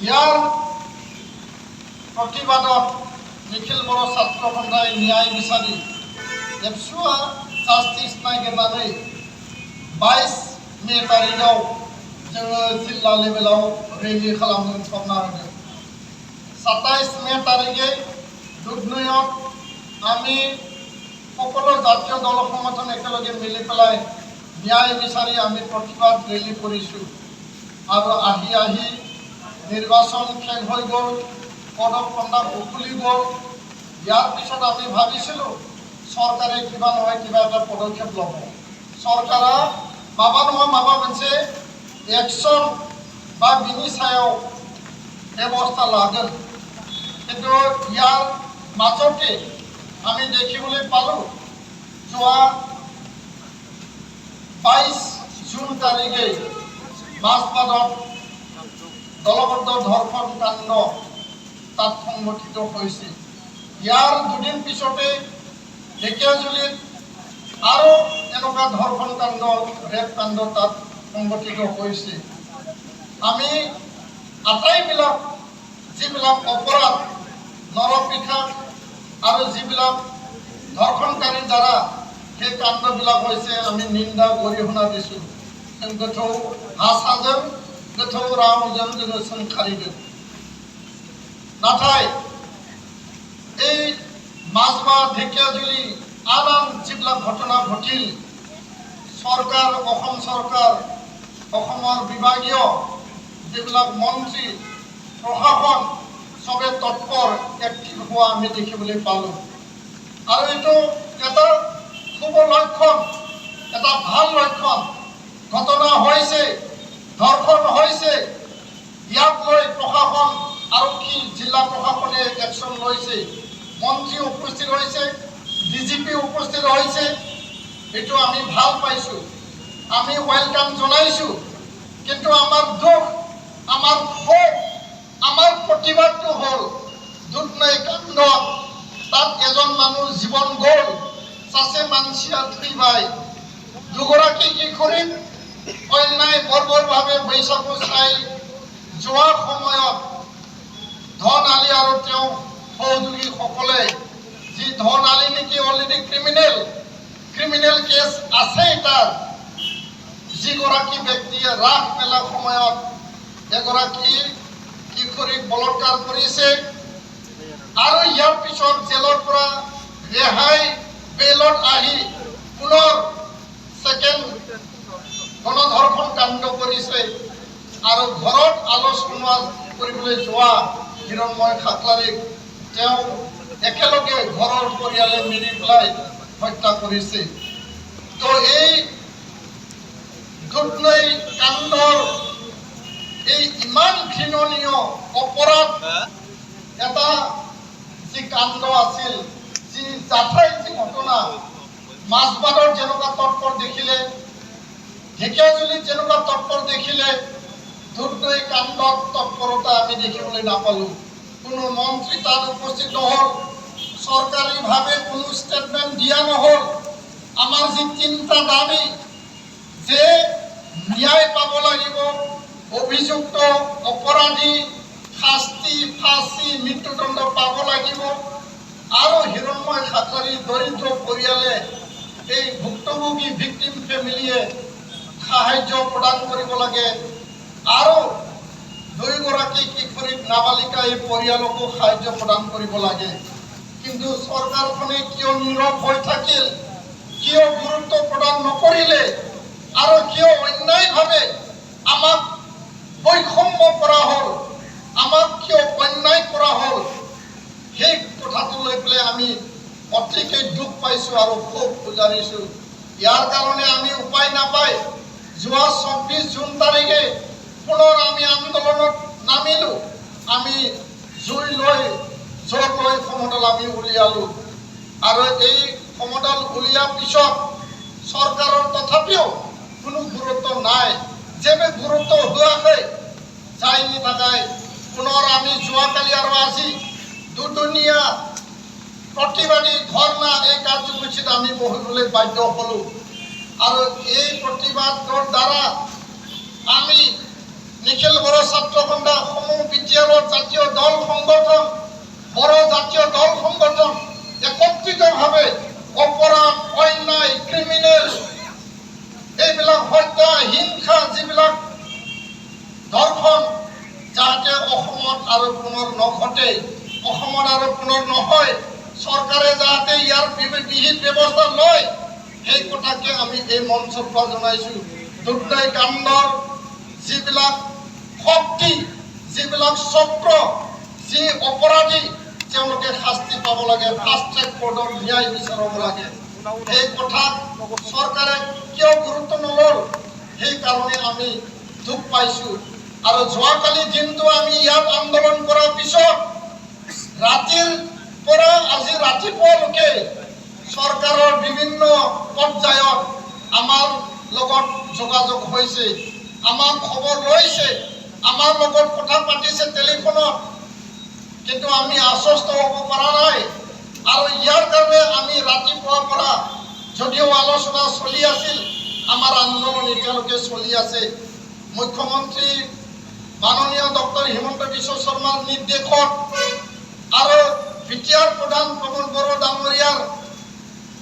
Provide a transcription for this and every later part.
ইয়াৰ প্ৰতিবাদত নিখিল বড়ো ছাত্ৰ সন্থাই ন্যায় বিচাৰি एबसुआ जास्टिस नागिरनानै 22 मे तारिखआव जोङो जिल्ला लेभेलाव रेलि खालामनो समना होदों 27 मे तारिखे दुधनৈত আমি সকলো জাতীয় দল সংগঠন একেলগে মিলি পেলাই ন্যায় বিচাৰি আমি প্ৰতিবাদ ৰেলি কৰিছোঁ আৰু আহি নিৰ্বাচন শেষ হৈ গ'ল পদক কন্দা উকুলি গ'ল ইয়াৰ পিছত আমি ভাবিছিলোঁ সরকারে কিবা নহয় কিবা একটা পদক্ষেপ লব সরকারা মাবা নহয় মাবা मोनसे একশন বা বিনি সায়াव ব্যবস্থা লাগেন কিন্তু ইয়ার মাজতে আমি দেখিবলৈ পালো যোৱা 22 জুন তাৰিখে মাজবাদত দলবদ্ধ ধৰ্ষণ কাণ্ড তাত সংঘটিত হৈছিল ইয়াৰ দুদিন পিছতে ঢেকিয়াজুলিত আৰু এনেকুৱা ধৰ্ষণ কাণ্ড ৰেপ কাণ্ড তাত সংঘটিত হৈছে আমি আটাইবিলাক যিবিলাক অপৰাধ নৰপিঠাক আৰু যিবিলাক ধৰ্ষণকাৰীৰ দ্বাৰা সেই কাণ্ডবিলাক হৈছে আমি নিন্দা গৰিহণা দিছোঁ गोथौ भाषाजों गोथौ रावजों जोङो सोंखारिदों नाथाय এই মাজবা ঢেকিয়াজুলি আন যিবিলাক ঘটনা ঘটিল সরকার অসম সরকার অসমৰ বিভাগীয় যিবিলাক মন্ত্ৰী প্ৰশাসন সবে তৎপৰ একটিভ হওয়া আমি দেখিবলৈ পালো আৰু এইটো এটা শুভ লক্ষণ এটা ভাল লক্ষণ ঘটনা হৈছে ধৰ্ষণ হৈছে ইয়াক লৈ প্ৰশাসন আৰক্ষী জিলা প্রশাসনে একশন লৈছে মন্ত্রী উপস্থিত হয়েছে ডিজিপি উপস্থিত হয়েছে এটো আমি ভাল পাইছো আমি ওয়েলকাম জানাইছো কিন্তু আমার দুঃখ আমার ক্ষোভ আমার প্রতিবাদটো হল দুধনৈ কাণ্ড তাত এজন মানুহ জীবন গল সাসে মানসিয়া থৈবাই দুগৰাকী কিশোৰীক অন্যায় বৰ্বৰভাৱে বৈশাখু চাই যোৱা সময়ত ধন আলি আৰু তেওঁ সহযোগী সকলে যি ধন আলি নেকি অলৰেডি ক্ৰিমিনাল কেস আছে তাৰ যিগৰাকী ব্যক্তিয়ে ৰাস মেলা সময়ত এগৰাকী কিশোৰীক বলৎকাৰ কৰিছে আৰু ইয়াৰ পিছত জেলৰ পৰা ৰেহাই বেলত আহি পুনৰ সেকেন্ড গণধৰ্ষণ কাণ্ড কৰিছে আৰু ঘৰত আলোচনা কৰিবলৈ যোৱা হিৰণময় খাকলাৰীক তেওঁ একেলগে ঘৰৰ পৰিয়ালে মিলি পেলাই হত্যা কৰিছে তো এই দুধনৈ কাণ্ডৰ এই ইমান ঘৃণনীয় অপৰাধ এটা যি কাণ্ড আছিল যি জাঠাই যি ঘটনা মাজবাদৰ যেনেকুৱা তৎপৰ দেখিলে ঢেকিয়াজুলিত যেনেকুৱা তৎপৰ দেখিলে দুধনৈ কাণ্ডত তৎপৰতা আমি দেখিবলৈ নাপালো কোনো মন্ত্রী তার উপস্থিত নহল সরকারিভাবে কোনো স্টেটমেন্ট দিয়া নহল আমার যে চিন্তা দাবি যে ন্যায় পাব লাগিব অভিযুক্ত অপরাধী শাস্তি ফাঁসি মৃত্যুদণ্ড পাব লাগিব আৰু হিৰণময় খাকলাৰীৰ দৰিদ্ৰ পৰিয়ালে এই ভুক্তভোগী ভিকটিম ফেমিলিয়ে সাহায্য প্ৰদান কৰিব লাগে আৰু দুইগৰাকী কিশোৰীক নাবালিকা এই পৰিয়ালকো সাহায্য প্ৰদান কৰিব লাগে কিন্তু সৰকাৰখনে কিয় নীৰব হৈ থাকিল কিয় গুৰুত্ব প্ৰদান নকৰিলে আৰু কিয় অন্যায়ভাৱে আমাক বৈষম্য কৰা হল আমাক কিয় অন্যায় কৰা হল সেই কথাটো লৈ পেলাই আমি অতিকে দুখ পাইছো আৰু খুব গুজাৰিছো ইয়াৰ কাৰণে আমি উপায় নাপাই যোৱা 24 জুন তাৰিখে পুনৰ আমি আন্দোলনত নামিলো আমি জুই লৈ জোৰ লৈ সমদল আমি উলিয়ালো আৰু এই সমদল উলিয়াৰ পিছত সৰকাৰেৰ তথাপিও কোনো গুৰুত্ব নাই যেবে গুৰুত্ব হোৱাকৈ যায়নি থাকায় পুনৰ আমি যোৱাকালি আৰু আজি দুদিনীয়া প্ৰতিবাদী ধৰ্ণা এই কাৰ্যসূচীত আমি বহিবলৈ বাধ্য হলো আৰু এই প্ৰতিবাদৰ দ্বাৰা আমি নিখিল বড়ো ছাত্ৰ সন্থা সমূহ বিটিআৰৰ জাতীয় দল সংগঠন, বড়ো জাতীয় দল সংগঠন একত্ৰিতভাৱে অপৰাধ, অন্যায়, ক্ৰিমিনেল এইবিলাক হত্যা, হিংসা, যিবিলাক ধৰ্ষণ যাতে অসমত আৰু পুনৰ নঘটে, অসমত আৰু পুনৰ নহয়, চৰকাৰে যাতে ইয়াৰ বিহিত ব্যৱস্থা লয়, সেই কথাকে আমি এই মঞ্চৰ পৰা জনাইছোঁ। দুৰ্নৈ কাণ্ডৰ যিবিলাক শক্তি, যিবিলাক চক্ৰ, যি অপৰাধী, তেওঁলোকে শাস্তি পাব লাগে, ফাষ্ট ট্ৰেক কোৰ্টৰ ন্যায় বিচাৰিব লাগে। সেই কথাত চৰকাৰে কিয় গুৰুত্ব নল'ল, সেইকাৰণে আমি দুখ পাইছোঁ। আৰু যোৱাকালি দিনটো আমি ইয়াত আন্দোলন কৰাৰ পিছত ৰাতিৰ পৰা আজি ৰাতিপুৱালৈকে চৰকাৰৰ বিভিন্ন পৰ্যায়ত আমাৰ লগত যোগাযোগ হৈছে, আমাক খবৰ লৈছে, আমাৰ লগত কথা পাতিছে টেলিফোনত, কিন্তু আমি আশ্বস্ত হ'ব পৰা নাই। আৰু ইয়াৰ কাৰণে আমি ৰাতিপুৱাৰ পৰা যদিও আলোচনা চলি আছিল, আমাৰ আন্দোলন এতিয়ালৈকে চলি আছে। মুখ্যমন্ত্ৰী মাননীয় ডক্টৰ হিমন্ত বিশ্ব শৰ্মাৰ নিৰ্দেশত আৰু বিটিআৰ প্ৰধান প্ৰমোদ বড়ো ডাঙৰীয়াৰ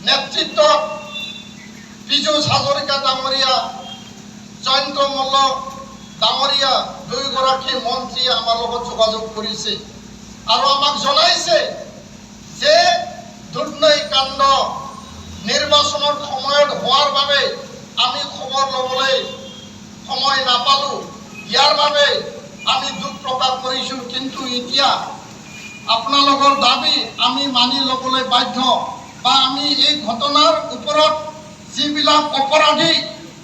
নেতৃত্বত পীযুষ হাজৰিকা ডাঙৰীয়া, জয়ন্ত মল্ল ডাঙৰীয়া দুয়োগৰাকী মন্ত্ৰীয়ে আমাৰ লগত যোগাযোগ কৰিছে আৰু আমাক জনাইছে যে দুৰ্নৈ কাণ্ড নিৰ্বাচনৰ সময়ত হোৱাৰ বাবে আমি খবৰ ল'বলৈ সময় নাপালোঁ, ইয়াৰ বাবে আমি দুখ প্ৰকাশ কৰিছোঁ। কিন্তু এতিয়া আপোনালোকৰ দাবী আমি মানি ল'বলৈ বাধ্য, বা আমি এই ঘটনাৰ ওপৰত যিবিলাক অপৰাধী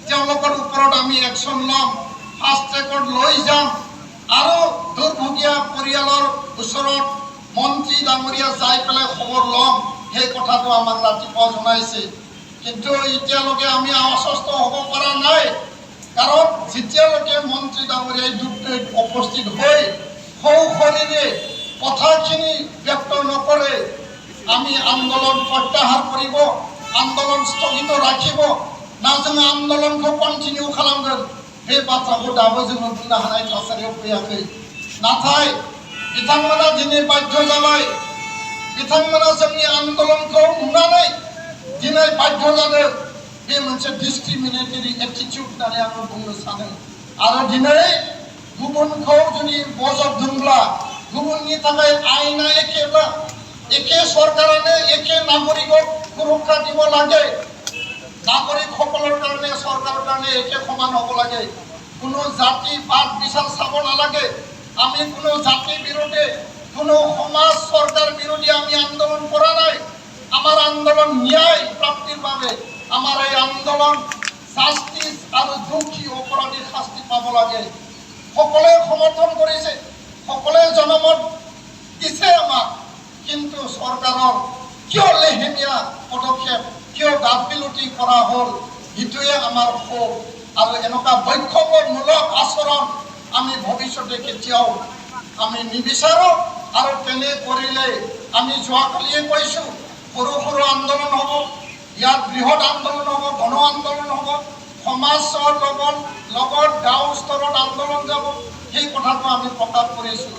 তেওঁলোকৰ ওপৰত আমি একশ্যন ল'ম, ফাষ্ট ট্ৰেকত লৈ যাম আৰু দুৰ্ভগীয়া পৰিয়ালৰ ওচৰত মন্ত্ৰী ডাঙৰীয়া যাই পেলাই খবৰ ল'ম, সেই কথাটো আমাক ৰাতিপুৱা জনাইছে। কিন্তু এতিয়ালৈকে আমি আশ্বস্ত হ'ব পৰা নাই, কাৰণ যেতিয়ালৈকে মন্ত্ৰী ডাঙৰীয়াই দুৰ্নৈত উপস্থিত হৈ সশৰীৰে কথাখিনি ব্যক্ত নকৰে, আমি আন্দোলন প্ৰত্যাহাৰ কৰিব, आंदोलन स्थगित राखिबो ना जों आंदोलनखौ कन्टिनिउ खालामगोन बे बाथ्राखौ दाबो जों बुंनो हानाय थासारियाव फैयाखै। नाथाय बिथांमोना दिनै बाध्य जाबाय, बिथांमोना जोंनि आंदोलनखौ नुनानै दिनै बाध्य जादों। बे मोनसे डिस्क्रिमिनेटरि एटिट्युड होननानै आं बुंनो सानो। आरो दिनै गुबुनखौ जुदि बजबदोंब्ला गुबुननि थाखाय आयेना एखेब्ला एके सरकारानो एके नागरिকক सुरक्षा দিব লাগে, नागरिकসকলৰ কাৰণে চৰকাৰৰ কাৰণে একে সমান হ'ব লাগে। কোনো জাতি বাদ বিচাৰ চাব নালাগে। আমি কোনো জাতি বিৰোধী, কোনো সমাজ চৰকাৰ বিৰোধী আমি আন্দোলন কৰা নাই। আমাৰ আন্দোলন ন্যায় প্ৰাপ্তিৰ বাবে। আমাৰ এই আন্দোলন জাষ্টিস আৰু দোষী অপৰাধীৰ শাস্তি পাব লাগে। সকলোৱে সমৰ্থন কৰিছে, সকলোৱে জনমত দিছে আমাক। কিন্তু চৰকাৰৰ কিয় লেহেমীয়া পদক্ষেপ, কিয় গাফিলতি কৰা হ'ল, সেইটোৱে আমাৰ ক্ষোভ। আৰু এনেকুৱা বৈষম্যমূলক আচৰণ আমি ভৱিষ্যতে কেতিয়াও আমি নিবিচাৰোঁ। আৰু তেনে কৰিলে আমি যোৱাকালিয়ে কৈছোঁ, সৰু সৰু আন্দোলন হ'ব, ইয়াত বৃহৎ আন্দোলন হ'ব, গণ আন্দোলন হ'ব, সমাজৰ লগত গাঁও স্তৰত আন্দোলন যাব, সেই কথাটো আমি প্ৰকাশ কৰিছোঁ।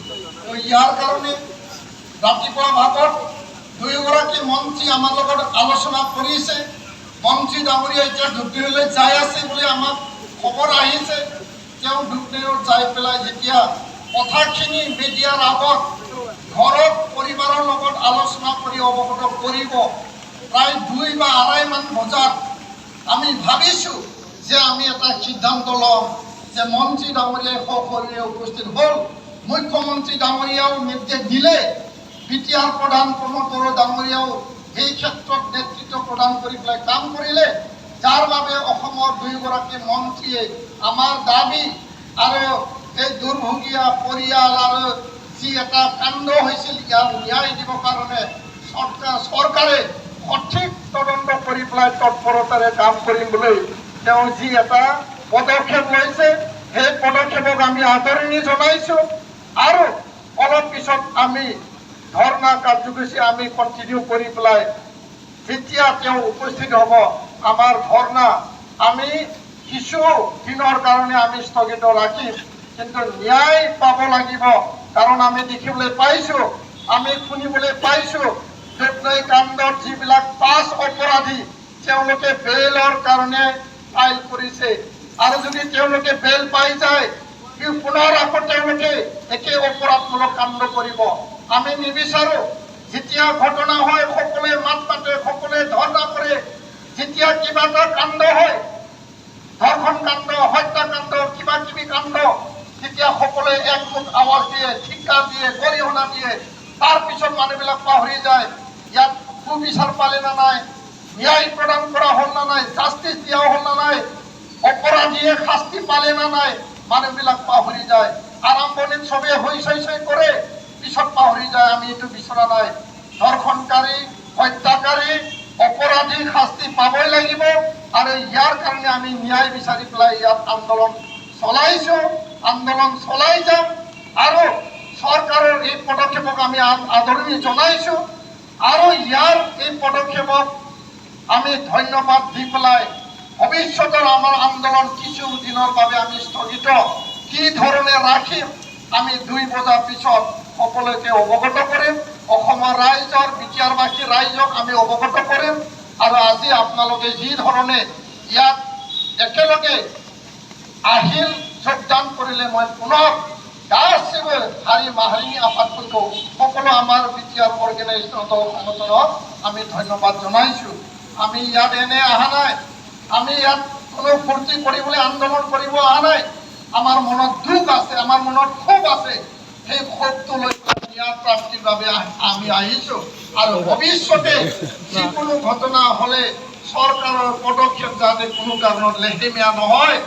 ইয়াৰ কাৰণে ৰাতিপুৱা ভাগত দুয়োগৰাকী মন্ত্ৰী আমাৰ লগত আলোচনা কৰিছে। মন্ত্ৰী ডাঙৰীয়া এতিয়া ধুবুৰীলৈ যাই আছে বুলি আমাক খবৰ আহিছে। তেওঁ ধুবুৰীত যাই পেলাই যেতিয়া কথাখিনি মিডিয়াৰ আগত ঘৰত পৰিবাৰৰ লগত আলোচনা কৰি অৱগত কৰিব, প্ৰায় 2 বা 2:30 মান বজাত আমি ভাবিছোঁ যে আমি এটা সিদ্ধান্ত ল'ম যে মন্ত্ৰী ডাঙৰীয়াই সশৰীৰে উপস্থিত হ'ল, মুখ্যমন্ত্ৰী ডাঙৰীয়াও নিৰ্দেশ দিলে, বিটিআৰ প্ৰধান প্ৰমোদ বড়ো ডাঙৰীয়াও এই ক্ষেত্ৰত নেতৃত্ব প্ৰদান কৰি পেলাই কাম কৰিলে, যাৰ বাবে অসমৰ দুয়োগৰাকী মন্ত্ৰীয়ে আমাৰ দাবী আৰু এই দুৰ্ভগীয়া পৰিয়াল আৰু যি এটা কাণ্ড হৈছিল ইয়াৰ ন্যায় দিবৰ কাৰণে চৰকাৰে সঠিক তদন্ত কৰি পেলাই তৎপৰতাৰে কাম কৰিবলৈ তেওঁ যি এটা পদক্ষেপ লৈছে, সেই পদক্ষেপক আমি আদৰণি জনাইছোঁ। আৰু অলপ পিছত আমি ধৰ্ণা কাৰ্যসূচী আমি কণ্টিনিউ কৰি পেলাই যেতিয়া তেওঁ উপস্থিত হ'ব, আমাৰ ধৰ্ণা আমি কিছু দিনৰ কাৰণে আমি স্থগিত ৰাখিম। কিন্তু ন্যায় পাব লাগিব। কাৰণ আমি দেখিবলৈ পাইছো, আমি শুনিবলৈ পাইছো, দেৱনৈ কাণ্ডত যিবিলাক 5 অপৰাধী তেওঁলোকে বেইলৰ কাৰণে ফাইল কৰিছে, আৰু যদি তেওঁলোকে বেইল পাই যায় পুনৰ আকৌ তেওঁলোকে একে অপৰাধমূলক কাণ্ড কৰিব। আমি নিবিচাৰো। যেতিয়া ঘটনা হয় সকলোৱে মাত মাতে, সকলোৱে ধৰ্ণা কৰে। যেতিয়া কিবা এটা কাণ্ড হয়, ধৰ্ষণ কাণ্ড, হত্যাকাণ্ড, কিবা কিবি কাণ্ড, তেতিয়া সকলোৱে একমুখ আৱাজ দিয়ে, ধিক্কাৰ দিয়ে, গৰিহণা দিয়ে। তাৰপিছত মানুহবিলাক পাহৰি যায় ইয়াত সুবিচাৰ পালে না নাই, ন্যায় প্ৰদান কৰা হ'ল না নাই, জাষ্টিচ দিয়া হ'ল না নাই, অপৰাধীয়ে শাস্তি পালে না নাই, মানুহবিলাক পাহৰি যায়। আৰম্ভণিত চবে হৈ চৈ কৰে, পিছত পাহৰি যায়। আমি এইটো বিচৰা নাই। ধৰ্ষণকাৰী, হত্যাকাৰী, অপৰাধী শাস্তি পাবই লাগিব, আৰু ইয়াৰ কাৰণে আমি ন্যায় বিচাৰি পেলাই ইয়াত আন্দোলন চলাইছো, আন্দোলন চলাই যাম। আৰু চৰকাৰৰ এই পদক্ষেপক আমি আদৰণি জনাইছো, আৰু ইয়াৰ এই পদক্ষেপক আমি ধন্যবাদ দি পেলাই ভৱিষ্যতৰ আমাৰ আন্দোলন কিছু দিনৰ বাবে আমি স্থগিত কি ধৰণে ৰাখিম আমি 2 বজাৰ পিছত সকলোকে অৱগত কৰিম। অসমৰ ৰাইজৰ, বিটিয়াৰবাসী ৰাইজক আমি অৱগত কৰিম। আৰু আজি আপোনালোকে যি ধৰণে ইয়াত একেলগে আহিল, যোগদান কৰিলে, মই পুনৰ গাসैबो हारि माहारिनि आफादफोरखौ সকলো আমাৰ বিটিআৰ অৰ্গেনাইজেশ্যন দল সংগঠনক আমি ধন্যবাদ জনাইছো। আমি ইয়াত এনে অহা নাই, আমি ইয়াত কোনো ফূৰ্তি কৰিবলৈ আন্দোলন কৰিব অহা নাই। আমাৰ মনত দুখ আছে, আমাৰ মনত ক্ষোভ আছে। সেই ক্ষোভটো লৈ ন্যায় প্ৰাপ্তিৰ বাবে আমি আহিছো। আৰু ভৱিষ্যতে যিকোনো ঘটনা হ'লে চৰকাৰৰ পদক্ষেপ যাতে কোনো কাৰণত লেহেমীয়া নহয়,